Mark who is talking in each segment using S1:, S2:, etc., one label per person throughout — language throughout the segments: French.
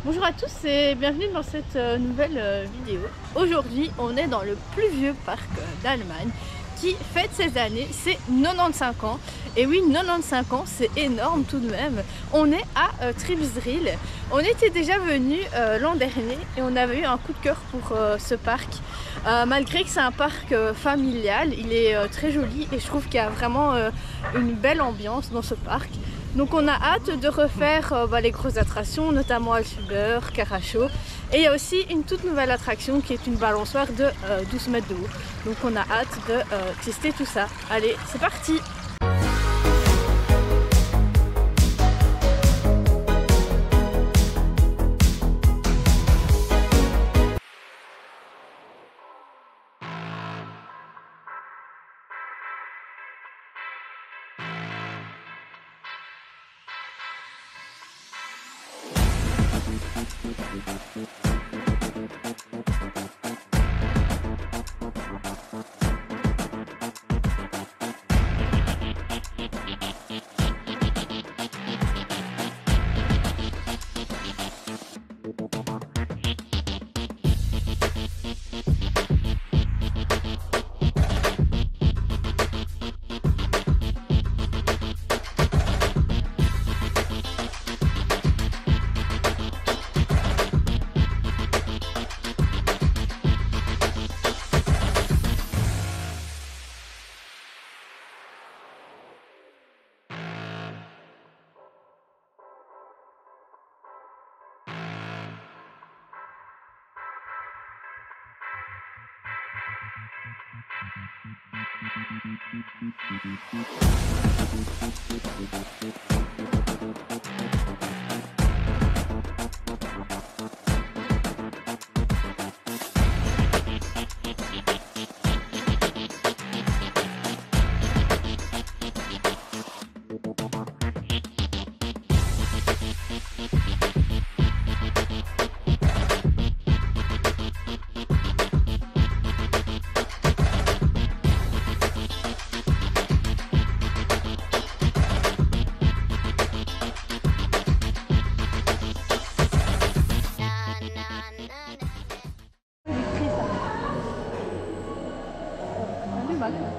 S1: Bonjour à tous et bienvenue dans cette nouvelle vidéo. Aujourd'hui on est dans le plus vieux parc d'Allemagne qui fête ses années, c'est 95 ans. Et oui, 95 ans, c'est énorme tout de même. On est à Tripsdrill. On était déjà venu l'an dernier et on avait eu un coup de cœur pour ce parc. Malgré que c'est un parc familial, il est très joli et je trouve qu'il y a vraiment une belle ambiance dans ce parc. Donc on a hâte de refaire les grosses attractions, notamment Alshuber, Caracho. Et il y a aussi une toute nouvelle attraction qui est une balançoire de 12 mètres de haut. Donc on a hâte de tester tout ça. Allez, c'est parti!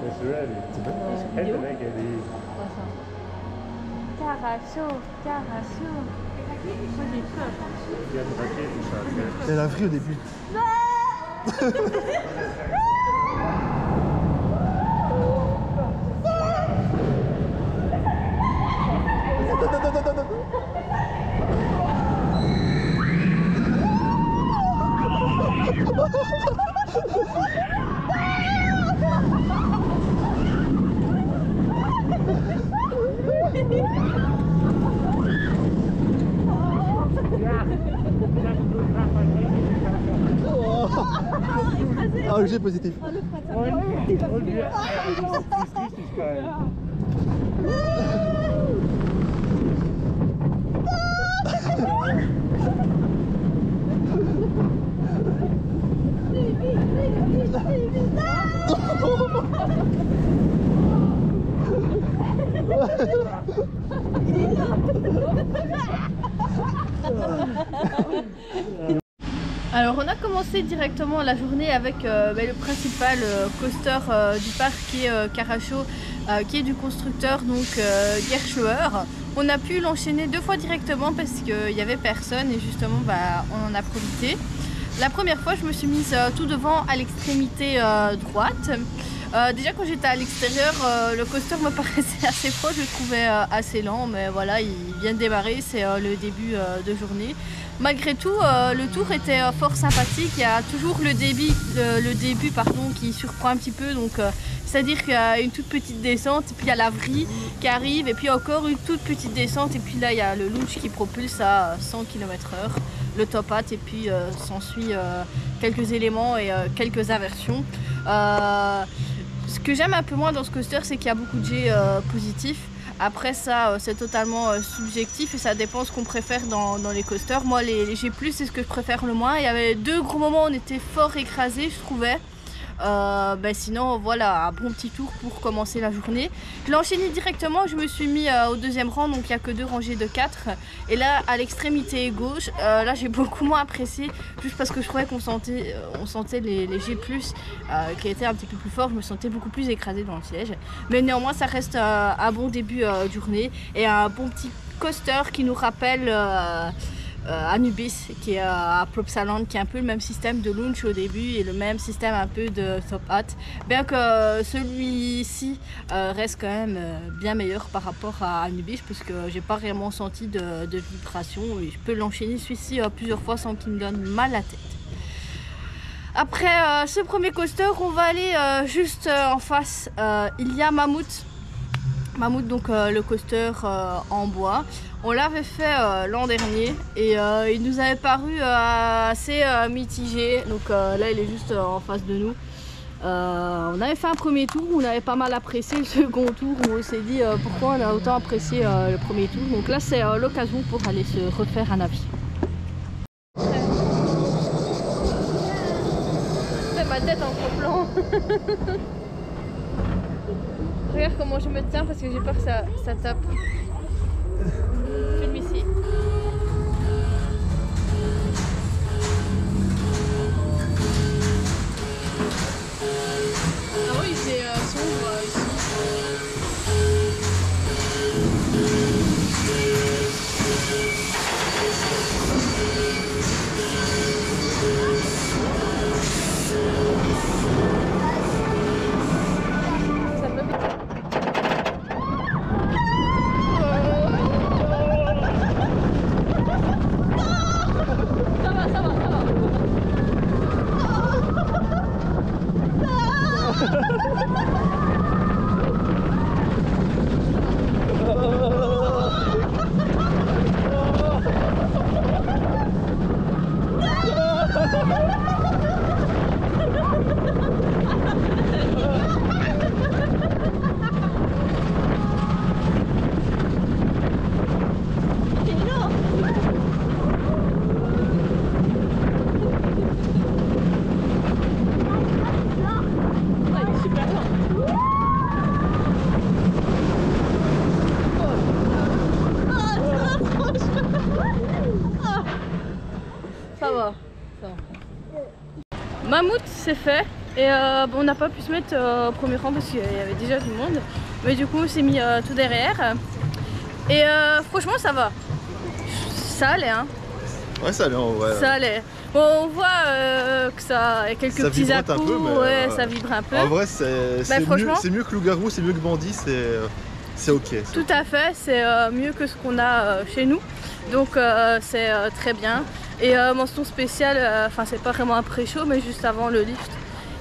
S2: It's ready.
S1: Caracho, Caracho. Moi j'ai peur.
S2: Il y a une raquette qui s'appelle.
S3: Elle a pris au début. Ah, j'ai positif.
S1: Alors on a commencé directement la journée avec le principal coaster du parc qui est Caracho, qui est du constructeur donc Gerstlauer. On a pu l'enchaîner 2 fois directement parce qu'il n'y avait personne et justement on en a profité. La première fois je me suis mise tout devant à l'extrémité droite. Déjà quand j'étais à l'extérieur, le coaster me paraissait assez proche, je le trouvais assez lent, mais voilà, il vient de démarrer, c'est le début de journée. Malgré tout, le tour était fort sympathique, il y a toujours le début qui surprend un petit peu, donc c'est-à-dire qu'il y a une toute petite descente, et puis il y a la vrille qui arrive, et puis encore une toute petite descente, et puis là il y a le launch qui propulse à 100 km/h, le top hat, et puis s'ensuit quelques éléments et quelques inversions. Ce que j'aime un peu moins dans ce coaster, c'est qu'il y a beaucoup de jets positifs. Après ça, c'est totalement subjectif et ça dépend ce qu'on préfère dans les coasters. Moi, les G+, c'est ce que je préfère le moins. Il y avait 2 gros moments où on était fort écrasés, je trouvais. Sinon voilà, un bon petit tour pour commencer la journée. Je l'ai enchaîné directement, je me suis mis au deuxième rang, donc il n'y a que 2 rangées de 4. Et là à l'extrémité gauche, là j'ai beaucoup moins apprécié, juste parce que je trouvais qu'on sentait, les G+, qui étaient un petit peu plus forts. Je me sentais beaucoup plus écrasée dans le siège. Mais néanmoins ça reste un bon début de journée et un bon petit coaster qui nous rappelle Anubis, qui est à Plopsaland, qui est un peu le même système de launch au début et le même système un peu de Top Hat, bien que celui-ci reste quand même bien meilleur par rapport à Anubis, parce que j'ai pas vraiment senti de vibration et je peux l'enchaîner celui-ci plusieurs fois sans qu'il me donne mal à la tête. Après ce premier coaster, on va aller juste en face, il y a Mammoth, donc le coaster en bois. On l'avait fait l'an dernier et il nous avait paru assez mitigé. Donc là il est juste en face de nous. On avait fait un premier tour, on avait pas mal apprécié le second tour. On s'est dit pourquoi on a autant apprécié le premier tour. Donc là c'est l'occasion pour aller se refaire un avis. C'est ma tête en gros plan. Regarde comment je me tiens parce que j'ai peur que ça tape. Filme ici. Ah oui, c'est sombre ici. Ça me fait... Ça va. Mammoth c'est fait et on n'a pas pu se mettre au premier rang parce qu'il y avait déjà du monde, mais du coup on s'est mis tout derrière et franchement ça va, ça allait hein.
S3: Ouais ça allait en vrai.
S1: Ça allait. Bon, on voit que ça y a quelques petits à-coups, ouais, ça vibre un peu.
S3: En vrai c'est mieux que Loup-Garou, c'est mieux que Bandit, c'est ok.
S1: Tout à fait, c'est mieux que ce qu'on a chez nous, donc c'est très bien. Et mention spéciale, enfin c'est pas vraiment un pré-show mais juste avant le lift,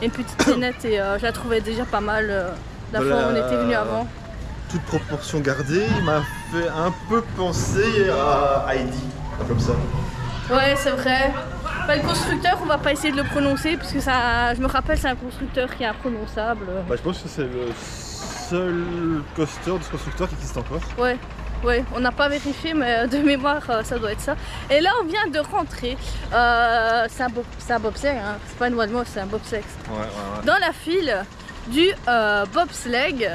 S1: une petite scénette et je la trouvais déjà pas mal la fois où on était venu avant.
S3: Toute proportion gardée, il m'a fait un peu penser à Heidi, comme ça.
S1: Ouais c'est vrai. Bah, le constructeur on va pas essayer de le prononcer parce que ça, je me rappelle c'est un constructeur qui est imprononçable.
S3: Bah, je pense que c'est le seul coaster de ce constructeur qui existe encore.
S1: Ouais. Oui, on n'a pas vérifié, mais de mémoire, ça doit être ça. Et là, on vient de rentrer. C'est un bobsleigh, hein. C'est pas une Wildmouse, c'est un bobsleigh.
S3: Ouais.
S1: Dans la file du bobsleigh,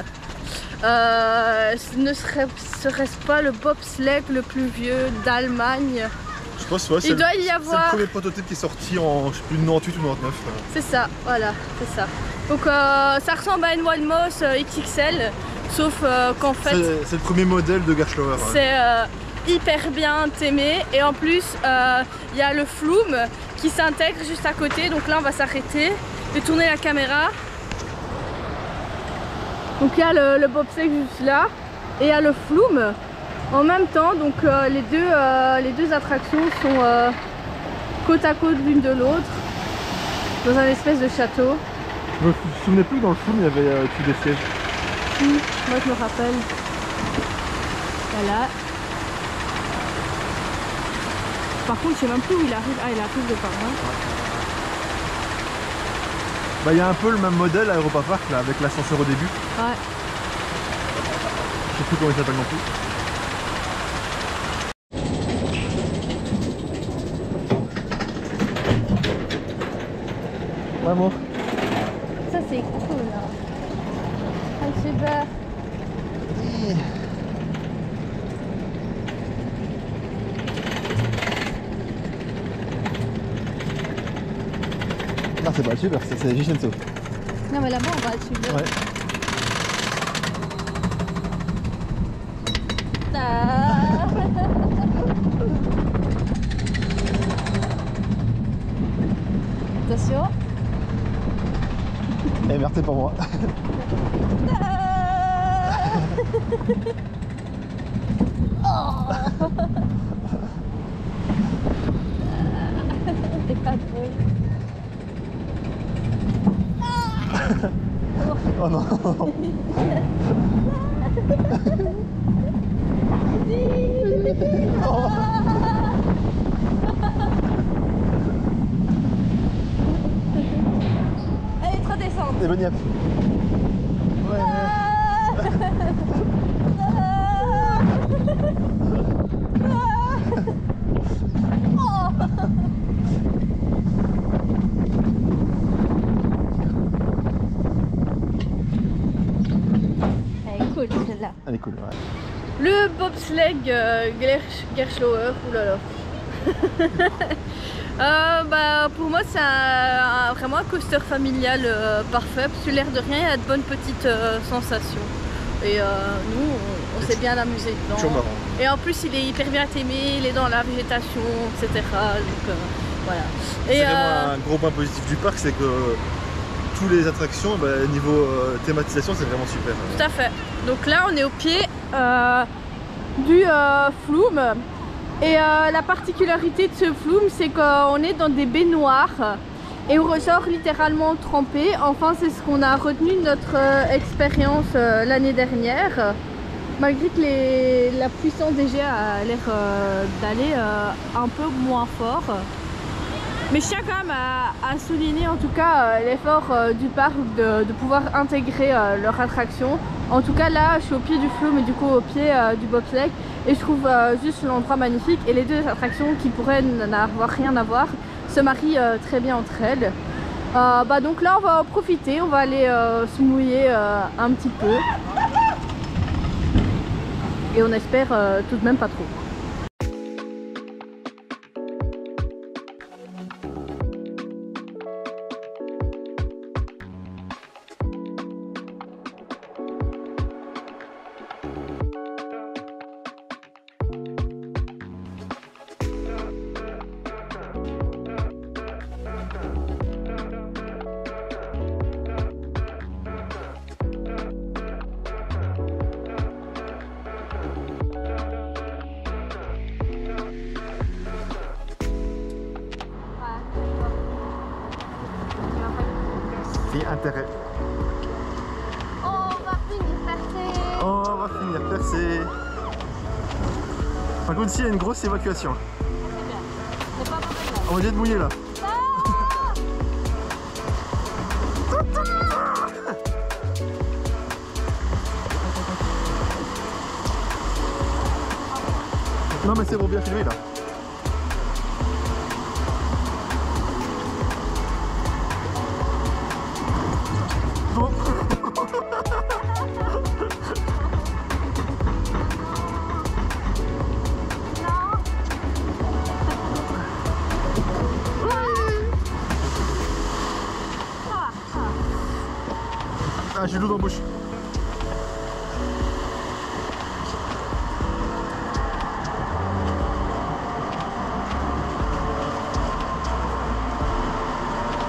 S1: serait-ce pas le bobsleigh le plus vieux d'Allemagne?
S3: Je pense que
S1: il doit y avoir...
S3: c'est le premier prototype qui est sorti en je sais plus 98 ou 99.
S1: C'est ça, voilà, c'est ça. Donc ça ressemble à une Wildmouse XXL. Sauf qu'en fait...
S3: C'est le premier modèle de Gerschlauer.
S1: C'est hyper bien aimé et en plus il y a le flume qui s'intègre juste à côté. Donc là on va s'arrêter et tourner la caméra. Donc il y a le bobsleigh juste là et il y a le flume en même temps. Donc les deux attractions sont côte à côte l'une de l'autre dans un espèce de château.
S3: Je me souvenais plus que dans le flume il y avait dessus des sièges.
S1: Moi je me rappelle. Voilà. Par contre je sais même plus où il arrive. Ah il arrive de par là.
S3: Bah il y a un peu le même modèle à Europa Park là avec l'ascenseur au début.
S1: Ouais.
S3: Je sais plus comment il s'appelle non plus. Vraiment.
S1: c'est cool. Hein. Ah, super.
S3: Non, c'est pas le super, c'est Vincenzo.
S1: Non, mais là-bas, on va le super.
S3: Ouais.
S1: Ah. Attention.
S3: Et merci pour moi.
S1: T'es pas drôle.
S3: Oh non.
S1: Elle est trop descente.
S3: C'est bon, yep. Ouais.
S1: Elle est cool celle-là.
S3: Elle est cool, ouais.
S1: Le bobsleigh Gerstlauer, oulala. Pour moi c'est vraiment un coaster familial parfait, parce que l'air de rien il y a de bonnes petites sensations. Et nous on s'est bien amusé dedans.
S3: Toujours marrant.
S1: Et en plus il est hyper bien aimé, il est dans la végétation, etc. Donc voilà.
S3: C'est vraiment un gros point positif du parc, c'est que toutes les attractions, niveau thématisation, c'est vraiment super.
S1: Tout à fait. Donc là on est au pied du Flume. Et la particularité de ce Flume, c'est qu'on est dans des baignoires et on ressort littéralement trempé. Enfin, c'est ce qu'on a retenu de notre expérience l'année dernière. Malgré que la puissance des jets a l'air d'aller un peu moins fort. Mais je tiens quand même à souligner en tout cas l'effort du parc de pouvoir intégrer leur attraction. En tout cas là je suis au pied du Flume et du coup au pied du bobsleigh et je trouve juste l'endroit magnifique et les deux attractions qui pourraient n'avoir rien à voir se marient très bien entre elles. Donc là on va en profiter, on va aller se mouiller un petit peu et on espère tout de même pas trop.
S3: Intérêt.
S1: On va finir percé.
S3: On va finir percé. Par contre, ici, il y a une grosse évacuation.
S1: C'est pas mauvais.
S3: On va être mouillé là. Non mais c'est pour bien filmer là. Bon. Ah, j'ai l'eau dans la bouche.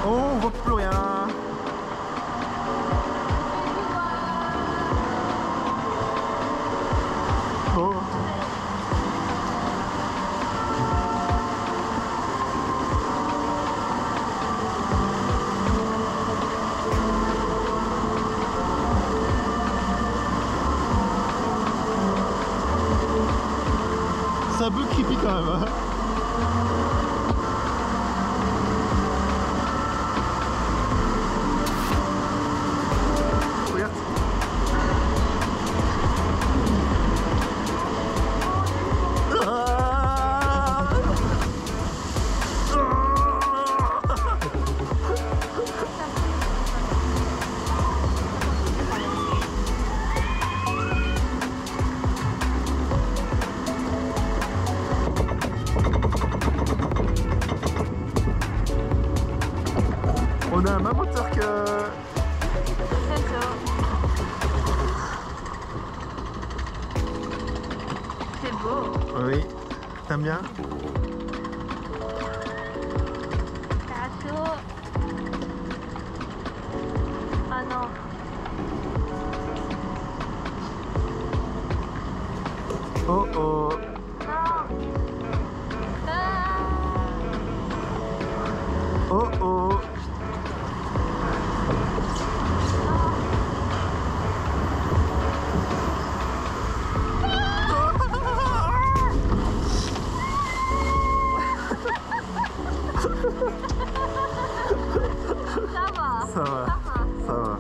S3: On voit plus rien. Oh. C'est un peu creepy quand même. Hein. Regarde. On a un même moteur que...
S1: C'est beau.
S3: Oui. T'aimes bien?
S1: Carachot. Ah non.
S3: Oh oh. Oh oh.
S1: Ça va.
S3: Ça va. Ça va.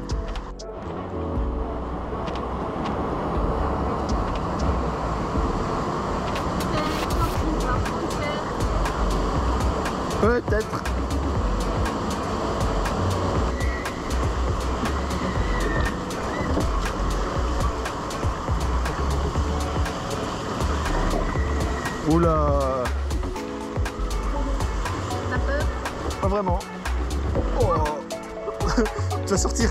S3: Peut-être. Oula.
S1: T'as peur?
S3: Pas vraiment. Oh. Tu vas sortir.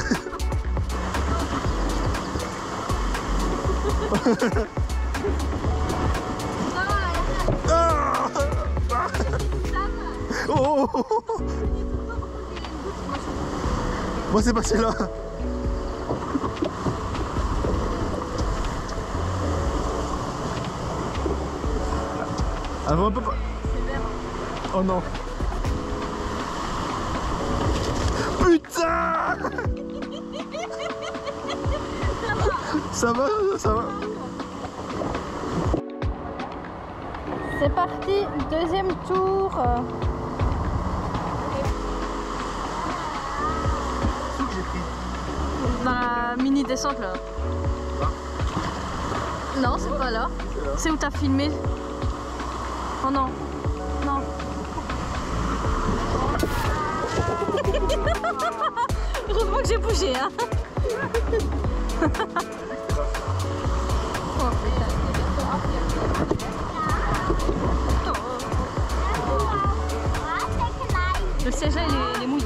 S3: Ah. Oh. Moi c'est passé là. Avant un peu pas. Oh non. Putain. Ça va, ça va.
S1: C'est parti, deuxième tour. Dans la mini descente là. Non, c'est pas là. C'est où t'as filmé. Oh non. Non. Heureusement que j'ai bougé, hein. Oh putain. Le siège là, il est mouillé.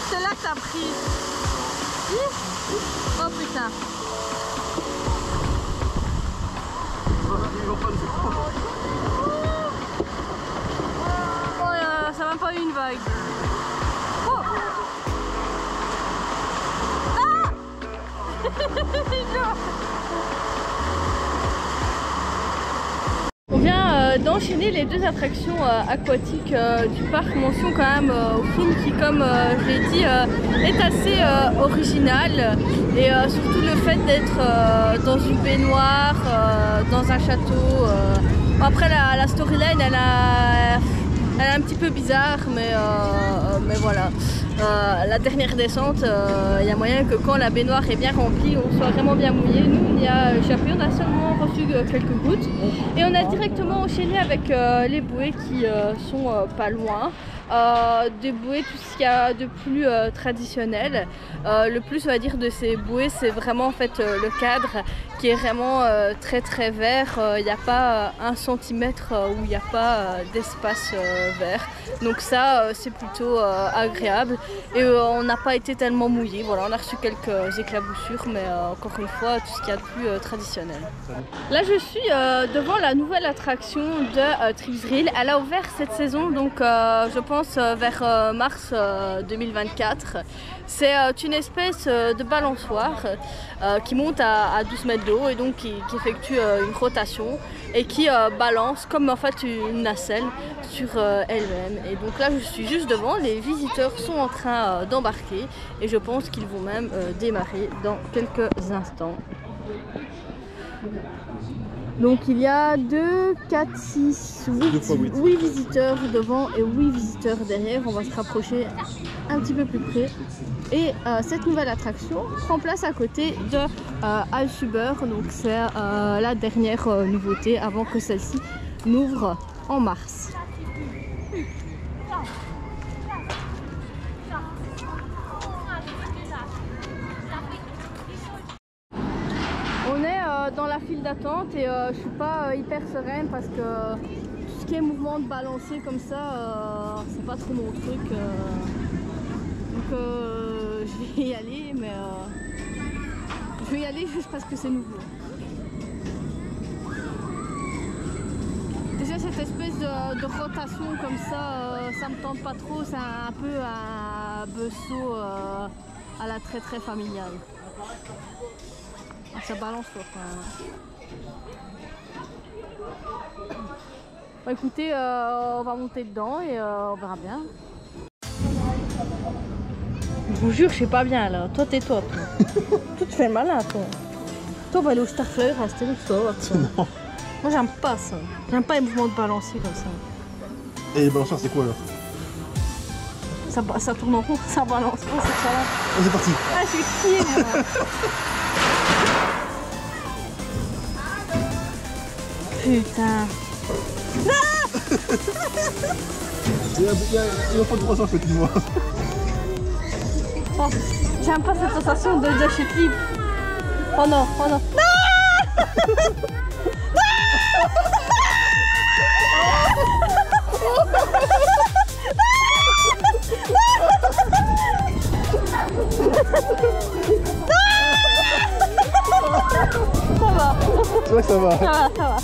S1: C'est là que t'as pris. Oh putain. Oh ça m'a pas eu une vague. Oh. Ah. On vient d'enchaîner les deux attractions aquatiques du parc. Mention quand même au film qui, comme je l'ai dit, est assez original. Et surtout le fait d'être dans une baignoire, dans un château. Après la storyline elle est un petit peu bizarre, mais voilà. La dernière descente, il y a moyen que quand la baignoire est bien remplie, on soit vraiment bien mouillé. Nous, on y a échappé, on a seulement reçu quelques gouttes. Et on a directement enchaîné avec les bouées qui sont pas loin. Des bouées, tout ce qu'il y a de plus traditionnel. Le plus, on va dire, de ces bouées, c'est vraiment en fait le cadre qui est vraiment très très vert. Il n'y a pas 1 centimètre où il n'y a pas d'espace vert. Donc ça, c'est plutôt agréable. Et on n'a pas été tellement mouillé. Voilà, on a reçu quelques éclaboussures, mais encore une fois, tout ce qu'il y a de plus traditionnel. Là, je suis devant la nouvelle attraction de Tripsdrill. Elle a ouvert cette saison, donc je pense vers mars 2024. C'est une espèce de balançoire qui monte à 12 mètres d'eau et donc qui effectue une rotation et qui balance comme en fait une nacelle sur elle-même. Et donc là, je suis juste devant, les visiteurs sont en train d'embarquer et je pense qu'ils vont même démarrer dans quelques instants. Donc il y a 2, 4, 6, 8 visiteurs devant et 8 visiteurs derrière. On va se rapprocher un petit peu plus près. Et cette nouvelle attraction prend place à côté de Alschuber. Donc c'est la dernière nouveauté avant que celle-ci n'ouvre en mars. dans la file d'attente et je suis pas hyper sereine parce que tout ce qui est mouvement de balancier comme ça, c'est pas trop mon truc. Donc je vais y aller, mais je vais y aller juste parce que c'est nouveau. Déjà cette espèce de rotation comme ça me tente pas trop, c'est un peu un bessaut à la très familiale. Ça balance fort quand même. Bon, écoutez, on va monter dedans et on verra bien. Je vous jure, je suis pas bien là. Toi, tais-toi, toi. Toi, tu fais le malin, toi. Toi, on va aller au Starflyer, rester le soir.
S3: Non.
S1: Moi, j'aime pas ça. J'aime pas les mouvements de balancier comme ça.
S3: Et les balanceurs, c'est quoi alors?
S1: Ça tourne en rond, ça balance pas, c'est ça là.
S3: Oh, c'est parti.
S1: Ah, je suis crié, moi. Putain.
S3: Il y a pas de 300, je fais moi.
S1: Oh, j'aime pas cette sensation de lâcher flip. Oh non, oh non. Ça va.
S3: C'est vrai que ça va.
S1: Ça va, ça va.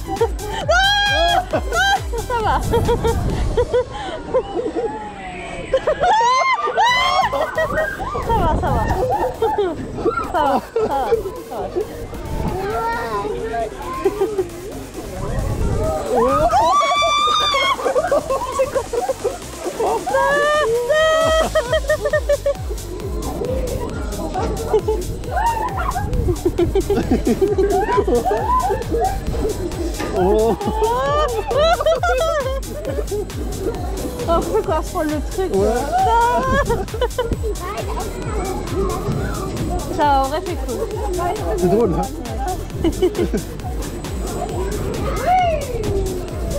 S1: Ça va. Ça va, ça va. Ça va, ça va.
S3: Oh.
S1: On peut quoi prendre le truc.
S3: Ouais.
S1: Ça aurait fait cool.
S3: C'est drôle, hein.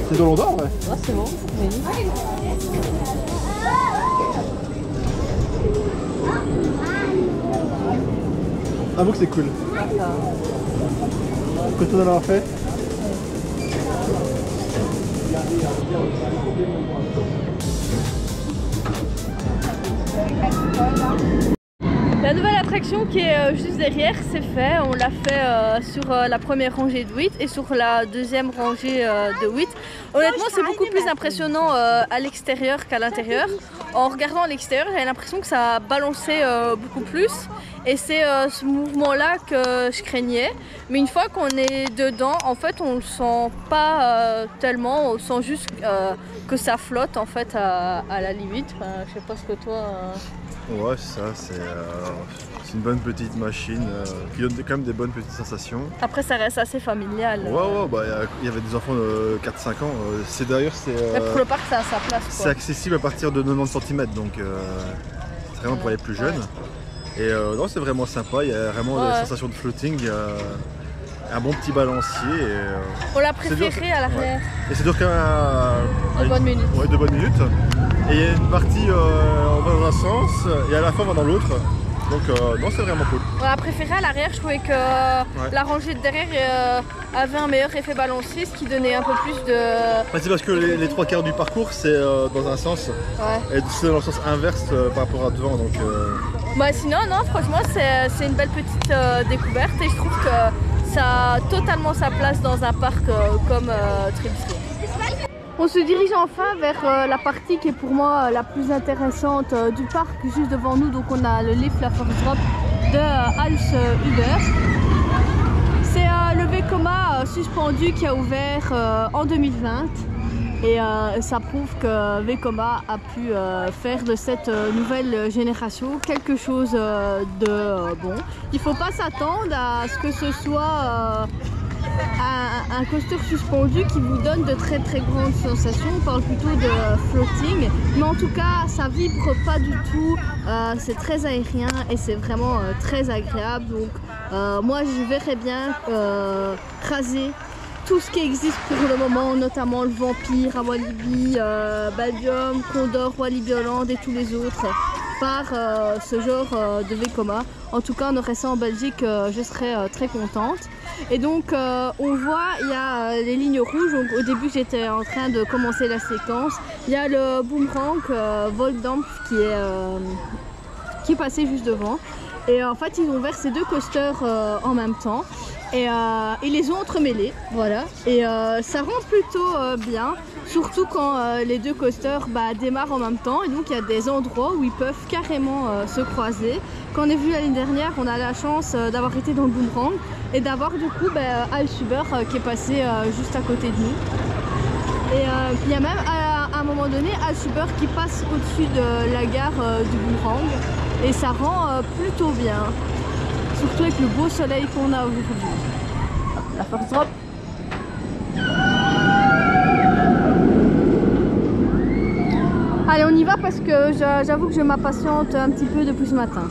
S3: C'est dans l'endroit, ouais.
S1: Oh, c'est bon, oui.
S3: Avoue que c'est cool. Content d'en avoir fait.
S1: La nouvelle attraction qui est juste derrière, c'est fait. On l'a fait sur la première rangée de 8 et sur la deuxième rangée de 8. Honnêtement, c'est beaucoup plus impressionnant à l'extérieur qu'à l'intérieur. En regardant à l'extérieur, j'avais l'impression que ça balançait beaucoup plus. Et c'est ce mouvement-là que je craignais. Mais une fois qu'on est dedans, en fait, on le sent pas tellement. On sent juste que ça flotte en fait à la limite. Enfin, je sais pas ce que toi...
S3: Ouais, ça, c'est une bonne petite machine qui donne quand même des bonnes petites sensations.
S1: Après, ça reste assez familial.
S3: Ouais, bah il y avait des enfants de 4-5 ans. C'est d'ailleurs,
S1: pour le parc, ça a sa place.
S3: C'est accessible à partir de 90 cm, donc c'est vraiment pour les plus jeunes. Et non, c'est vraiment sympa. Il y a vraiment des sensations de floating. Un bon petit balancier.
S1: On l'a préféré à l'arrière.
S3: Ouais. Et c'est dur quand même
S1: 2 bonnes minutes.
S3: Ouais, 2 bonnes minutes. Et il y a une partie, on va dans un sens et à la fin on va dans l'autre. Donc non, c'est vraiment cool.
S1: On l'a préféré à l'arrière, je trouvais que la rangée de derrière avait un meilleur effet balancier, ce qui donnait un peu plus de...
S3: C'est parce que les 3/4 du parcours c'est dans un sens et c'est dans le sens inverse par rapport à devant. Donc,
S1: Bah, sinon, non, franchement c'est une belle petite découverte et je trouve que ça a totalement sa place dans un parc comme Tripsy. On se dirige enfin vers la partie qui est pour moi la plus intéressante du parc, juste devant nous. Donc on a le lift, la force drop de Hals Uber. C'est le Vekoma suspendu qui a ouvert en 2020 et ça prouve que Vekoma a pu faire de cette nouvelle génération quelque chose de bon. Il ne faut pas s'attendre à ce que ce soit un coaster suspendu qui vous donne de très grandes sensations. On parle plutôt de floating, mais en tout cas ça vibre pas du tout, c'est très aérien et c'est vraiment très agréable. Donc moi je verrais bien raser tout ce qui existe pour le moment, notamment le Vampire à Walibi, Badium, Condor, Walibi Holland et tous les autres par ce genre de Vekoma. En tout cas on aurait ça en Belgique, je serais très contente. Et donc on voit, il y a les lignes rouges. Donc au début j'étais en train de commencer la séquence. Il y a le boomerang Voldampf qui est passé juste devant. Et en fait ils ont versé deux coasters en même temps. Et ils les ont entremêlés, voilà. Et ça rend plutôt bien, surtout quand les deux coasters démarrent en même temps. Et donc il y a des endroits où ils peuvent carrément se croiser. Quand on est venu l'année dernière, on a la chance d'avoir été dans le boomerang et d'avoir du coup Alschuber qui est passé juste à côté de nous. Et il y a même à un moment donné Alschuber qui passe au-dessus de la gare du boomerang. Et ça rend plutôt bien. Surtout avec le beau soleil qu'on a aujourd'hui. La force drop. Allez, on y va parce que j'avoue que je m'impatiente un petit peu depuis ce matin.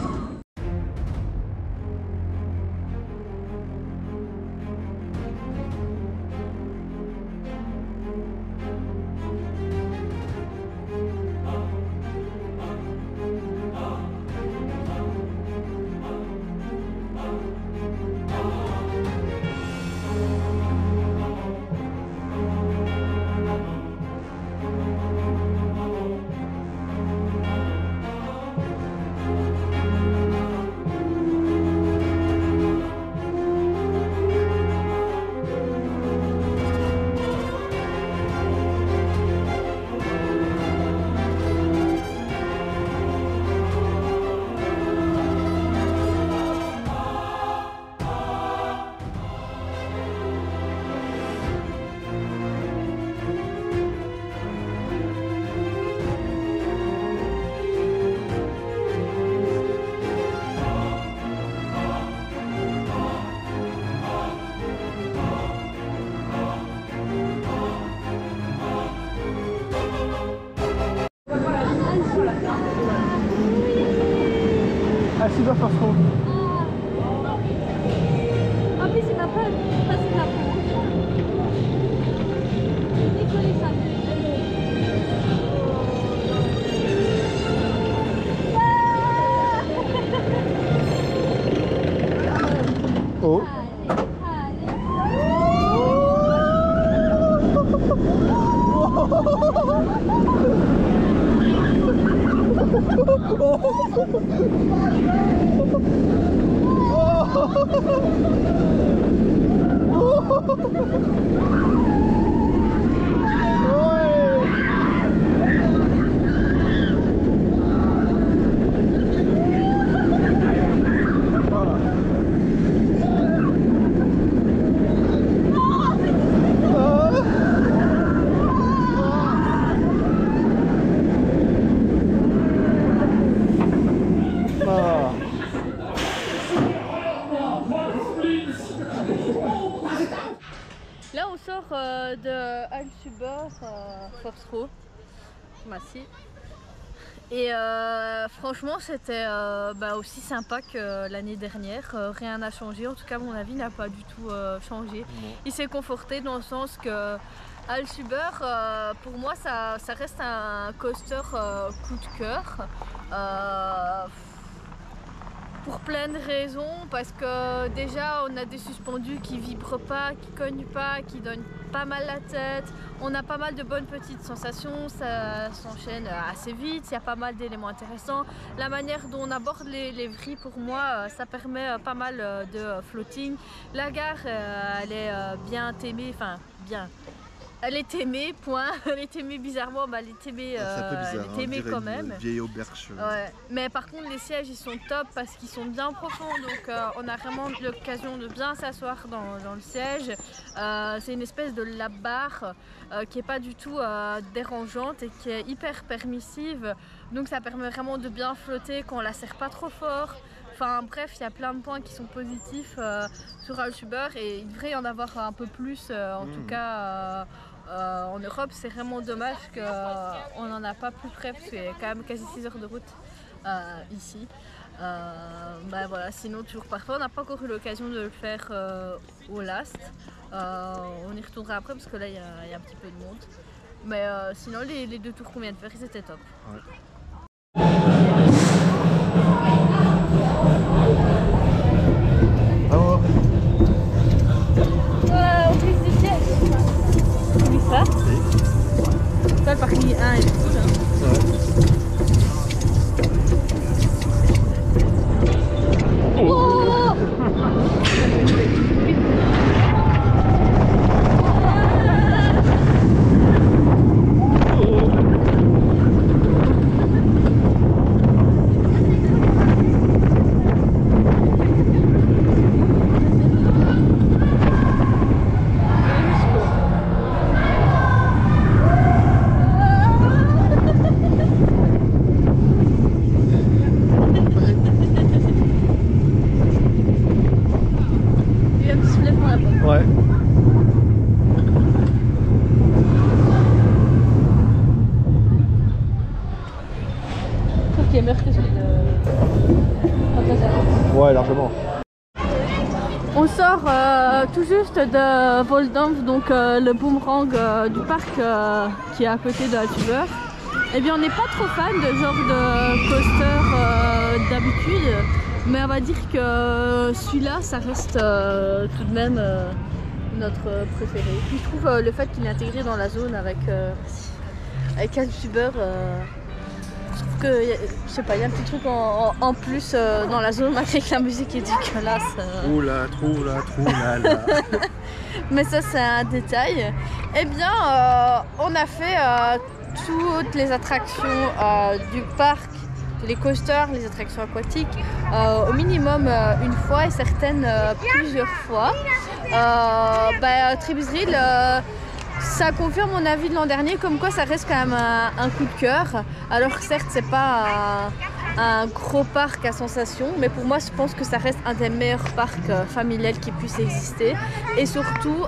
S3: Alschuber Force Row.
S1: En plus, il m'a pas passé la peau. J'ai décollé ça.
S3: Oh.
S1: Là on sort de Alschuber Force Row, Massy. Et franchement c'était aussi sympa que l'année dernière, rien n'a changé, en tout cas mon avis n'a pas du tout changé. Il s'est conforté dans le sens que Alschuber, pour moi ça reste un coaster coup de cœur. Pour plein de raisons, parce que déjà on a des suspendus qui vibrent pas, qui cognent pas, qui donnent pas mal la tête. On a pas mal de bonnes petites sensations, ça s'enchaîne assez vite, il y a pas mal d'éléments intéressants. La manière dont on aborde les vrilles, pour moi, ça permet pas mal de floating. La gare, elle est bien aimée, enfin bien. Elle est aimée, point. Elle est aimée bizarrement, elle est aimée, elle est aimée quand même.
S3: Vieille auberge.
S1: Ouais. Mais par contre, les sièges ils sont top parce qu'ils sont bien profonds, donc on a vraiment l'occasion de bien s'asseoir dans le siège. C'est une espèce de lap-bar qui est pas du tout dérangeante et qui est hyper permissive. Donc ça permet vraiment de bien flotter quand on la serre pas trop fort. Enfin bref, il y a plein de points qui sont positifs sur Alschuber et il devrait y en avoir un peu plus, en tout cas en Europe. C'est vraiment dommage qu'on n'en a pas plus près parce qu'il y a quand même quasi 6 heures de route ici. Voilà, sinon toujours parfois on n'a pas encore eu l'occasion de le faire au last. On y retournera après parce que là il y a un petit peu de monde. Mais sinon les deux tours qu'on vient de faire ils étaient top.
S3: Ouais.
S1: Fury 1 est cool. Hein. Oh
S3: Ouais.
S1: Ok, meilleur que celui de
S3: Ouais, largement.
S1: On sort tout juste de Voldamp, donc le boomerang du parc qui est à côté de Hatuber. Eh bien, on n'est pas trop fan de ce genre de coaster d'habitude, mais on va dire que celui-là, ça reste tout de même notre préféré. Puis je trouve le fait qu'il est intégré dans la zone avec Hatuber, je trouve que, je sais pas, il y a un petit truc en plus dans la zone, malgré que la musique est dégueulasse.
S3: Oula, troula.
S1: Mais ça, c'est un détail. Eh bien, on a fait toutes les attractions du parc, les coasters, les attractions aquatiques, au minimum une fois et certaines plusieurs fois. Tribesville, ça confirme mon avis de l'an dernier, comme quoi ça reste quand même un coup de cœur. Alors certes, c'est pas un gros parc à sensations, mais pour moi je pense que ça reste un des meilleurs parcs familiales qui puisse exister. Et surtout,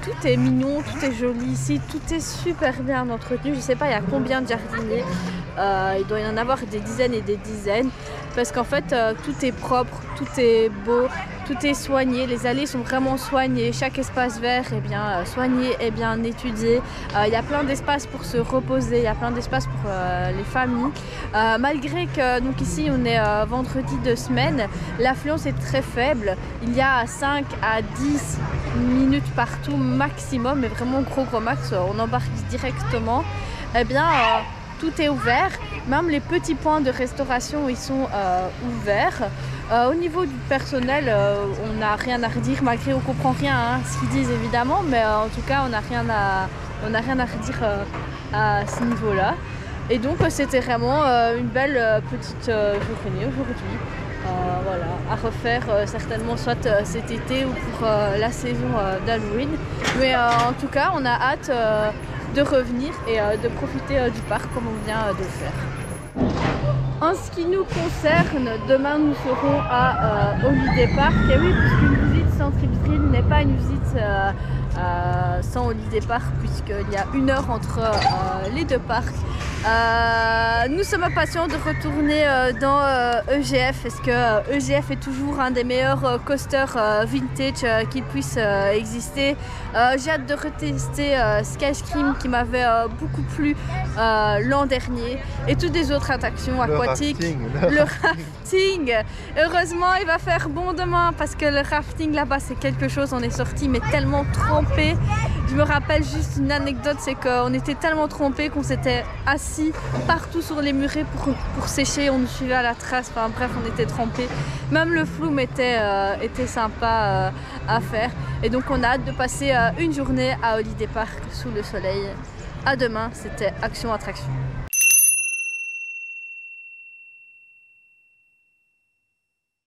S1: tout est mignon, tout est joli ici, tout est super bien entretenu. Je sais pas il y a combien de jardiniers, il doit y en avoir des dizaines et des dizaines, parce qu'en fait tout est propre, tout est beau, tout est soigné, les allées sont vraiment soignées, chaque espace vert est bien soigné et bien étudié. Il y a plein d'espaces pour se reposer, il y a plein d'espaces pour les familles. Malgré que donc ici on est vendredi de semaine, l'affluence est très faible. Il y a 5 à 10 minutes partout maximum, mais vraiment gros max, on embarque directement. Eh bien, tout est ouvert, même les petits points de restauration ils sont ouverts. Au niveau du personnel, on n'a rien à redire, malgré on comprend rien ce qu'ils disent évidemment, mais en tout cas on n'a rien à redire à ce niveau-là. Et donc c'était vraiment une belle petite journée aujourd'hui. Voilà, à refaire certainement soit cet été ou pour la saison d'Halloween. Mais en tout cas on a hâte de revenir et de profiter du parc comme on vient de le faire. En ce qui nous concerne, demain nous serons à Holiday Park. Et oui, puisqu'une visite sans Tribesville n'est pas une visite sans Holiday Park, puisqu'il y a 1 heure entre les deux parcs. Nous sommes impatients de retourner dans EGF, parce que EGF est toujours un des meilleurs coasters vintage qui puisse exister. J'ai hâte de retester Skyscream qui m'avait beaucoup plu l'an dernier, et toutes les autres attractions aquatiques. Le rafting. Heureusement il va faire bon demain, parce que le rafting là-bas c'est quelque chose, on est sorti mais tellement trempé. Je me rappelle juste une anecdote, c'est qu'on était tellement trempés qu'on s'était assis partout sur les murets pour sécher, on nous suivait à la trace, enfin bref on était trempés. Même le flume était sympa à faire, et donc on a hâte de passer une journée à Holiday Park sous le soleil. À demain, c'était Action Attraction.